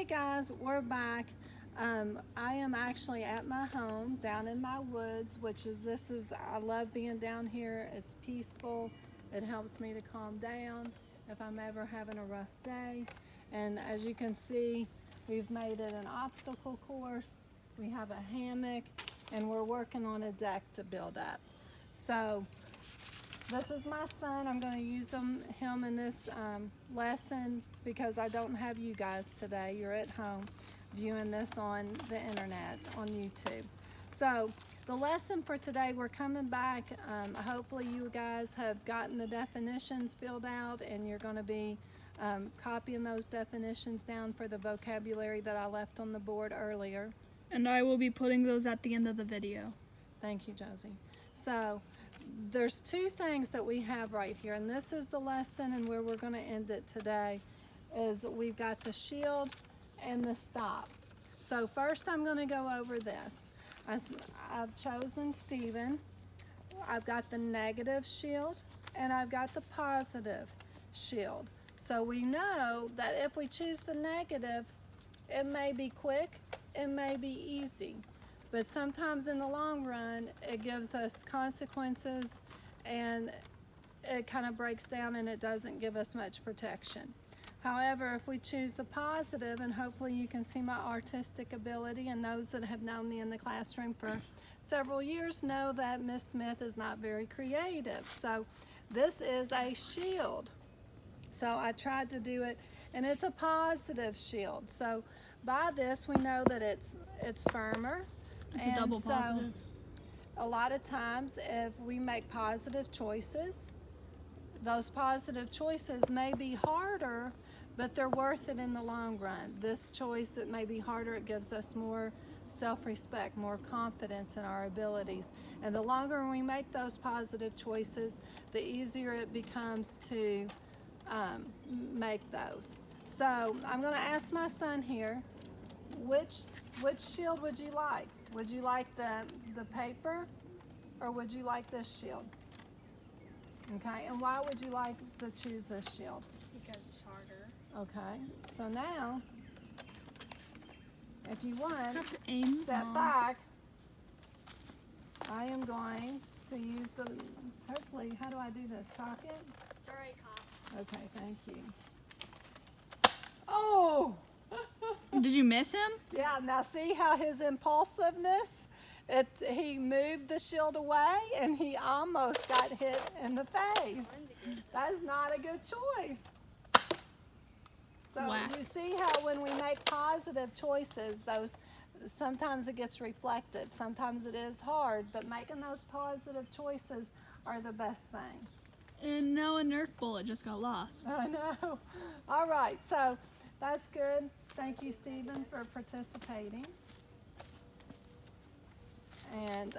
Hey guys, we're back. I am actually at my home down in my woods, I love being down here. It's peaceful. It helps me to calm down if I'm ever having a rough day. And as you can see, we've made it an obstacle course. We have a hammock and we're working on a deck to build up. So this is my son. I'm going to use him in this lesson because I don't have you guys today. You're at home viewing this on the internet, on YouTube. So the lesson for today, we're coming back. Hopefully you guys have gotten the definitions filled out and you're going to be copying those definitions down for the vocabulary that I left on the board earlier. And I will be putting those at the end of the video. Thank you, Josie. So there's two things that we have right here, and this is the lesson and where we're going to end it today, is we've got the shield and the stop. So first I'm going to go over this. I've chosen Stephen. I've got the negative shield and I've got the positive shield. So we know that if we choose the negative, it may be quick, it may be easy. But sometimes in the long run, it gives us consequences and it kind of breaks down and it doesn't give us much protection. However, if we choose the positive, and hopefully you can see my artistic ability, and those that have known me in the classroom for several years know that Miss Smith is not very creative. So this is a shield. So I tried to do it, and it's a positive shield. So by this, we know that it's firmer. It's a double positive. A lot of times if we make positive choices, those positive choices may be harder, but they're worth it in the long run. This choice, it may be harder, it gives us more self-respect, more confidence in our abilities. And the longer we make those positive choices, the easier it becomes to make those. So I'm going to ask my son here, which shield would you like? Would you like the paper, or would you like this shield? Okay, and why would you like to choose this shield? Because it's harder. Okay, so now, if you want, step back. I am going to use hopefully, how do I do this? Cock it? It's already cocked. Okay, thank you. Oh! Did you miss him? Yeah, now see how his impulsiveness, he moved the shield away and he almost got hit in the face. That is not a good choice. So wow. You see how when we make positive choices, sometimes it gets reflected. Sometimes it is hard, but making those positive choices are the best thing. And now a Nerf bullet just got lost. I know. All right, so that's good. Thank you, Stephen, for participating. And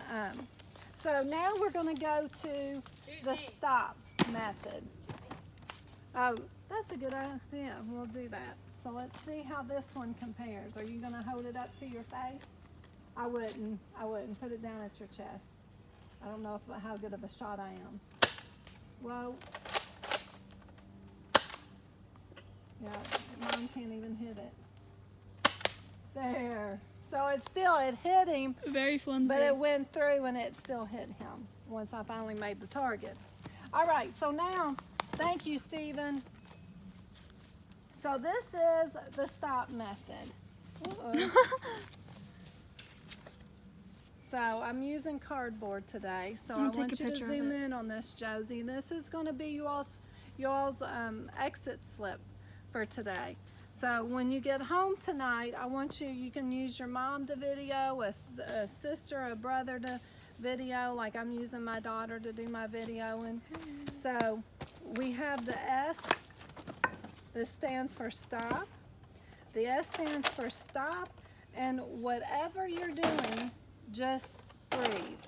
so now we're going to go to the stop method. Oh, that's a good idea. We'll do that. So let's see how this one compares. Are you going to hold it up to your face? I wouldn't. Put it down at your chest. I don't know how good of a shot I am. Well, yeah, Mom can't even hit it. There. So it hit him. Very flimsy. But it went through and it still hit him once I finally made the target. All right, so now, thank you, Stephen. So this is the stop method. So I'm using cardboard today. So I want you to zoom in on this, Josie. This is going to be y'all's exit slip for today. So when you get home tonight, you can use your mom to video, a sister, a brother to video, like I'm using my daughter to do my video. And so we have the S. This stands for stop. The S stands for stop, and whatever you're doing, just breathe.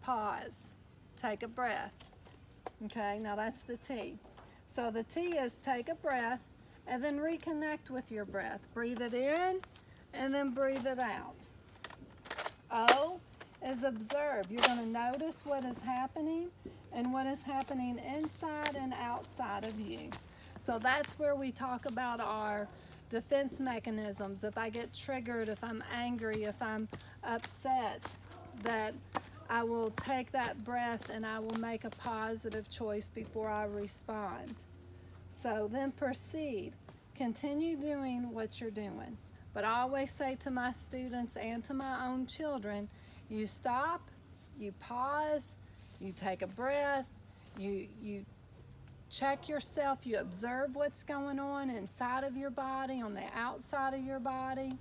Pause. Take a breath. Okay, now that's the T. So the T is take a breath, and then reconnect with your breath. Breathe it in, and then breathe it out. O is observe. You're going to notice what is happening and what is happening inside and outside of you. So that's where we talk about our defense mechanisms. If I get triggered, if I'm angry, if I'm upset, that I will take that breath and I will make a positive choice before I respond. So then proceed. Continue doing what you're doing. But I always say to my students and to my own children, you stop, you pause, you take a breath, you check yourself, you observe what's going on inside of your body, on the outside of your body,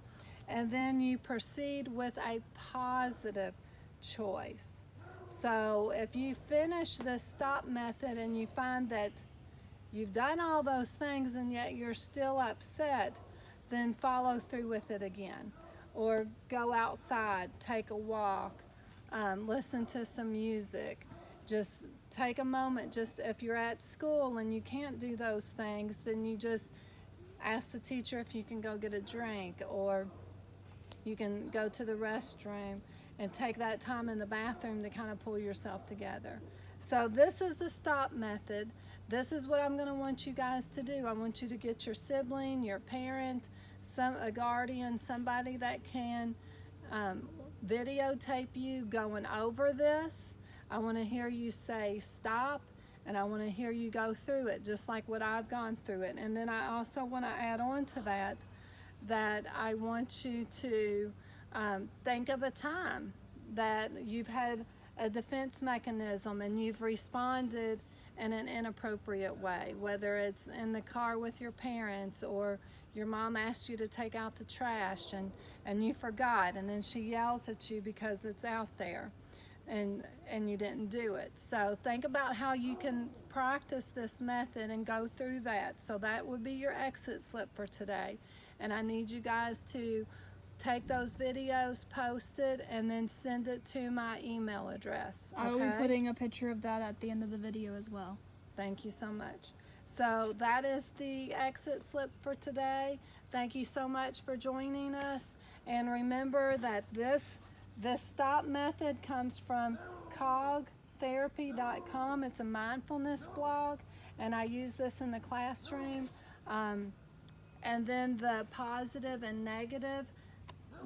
and then you proceed with a positive choice. So if you finish the stop method and you find that you've done all those things and yet you're still upset, then follow through with it again. Or go outside, take a walk, listen to some music. Just take a moment. Just if you're at school and you can't do those things, then you just ask the teacher if you can go get a drink, or you can go to the restroom and take that time in the bathroom to kind of pull yourself together. So this is the stop method. This is what I'm going to want you guys to do. I want you to get your sibling, your parent, a guardian, somebody that can videotape you going over this. I want to hear you say stop, and I want to hear you go through it just like what I've gone through it. And then I also want to add on to that I want you to think of a time that you've had a defense mechanism and you've responded in an inappropriate way, whether it's in the car with your parents, or your mom asked you to take out the trash and you forgot, and then she yells at you because it's out there and you didn't do it. So think about how you can practice this method and go through that. So that would be your exit slip for today. And I need you guys to take those videos, post it, and then send it to my email address. Okay? I will be putting a picture of that at the end of the video as well. Thank you so much. So that is the exit slip for today. Thank you so much for joining us. And remember that this stop method comes from cogtherapy.com. It's a mindfulness blog, and I use this in the classroom. And then the positive and negative,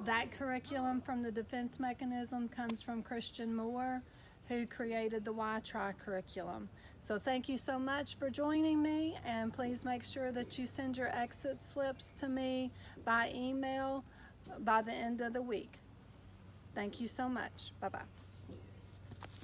that curriculum from the defense mechanism comes from Christian Moore, who created the WhyTry curriculum. So thank you so much for joining me, and please make sure that you send your exit slips to me by email by the end of the week. Thank you so much. Bye-bye.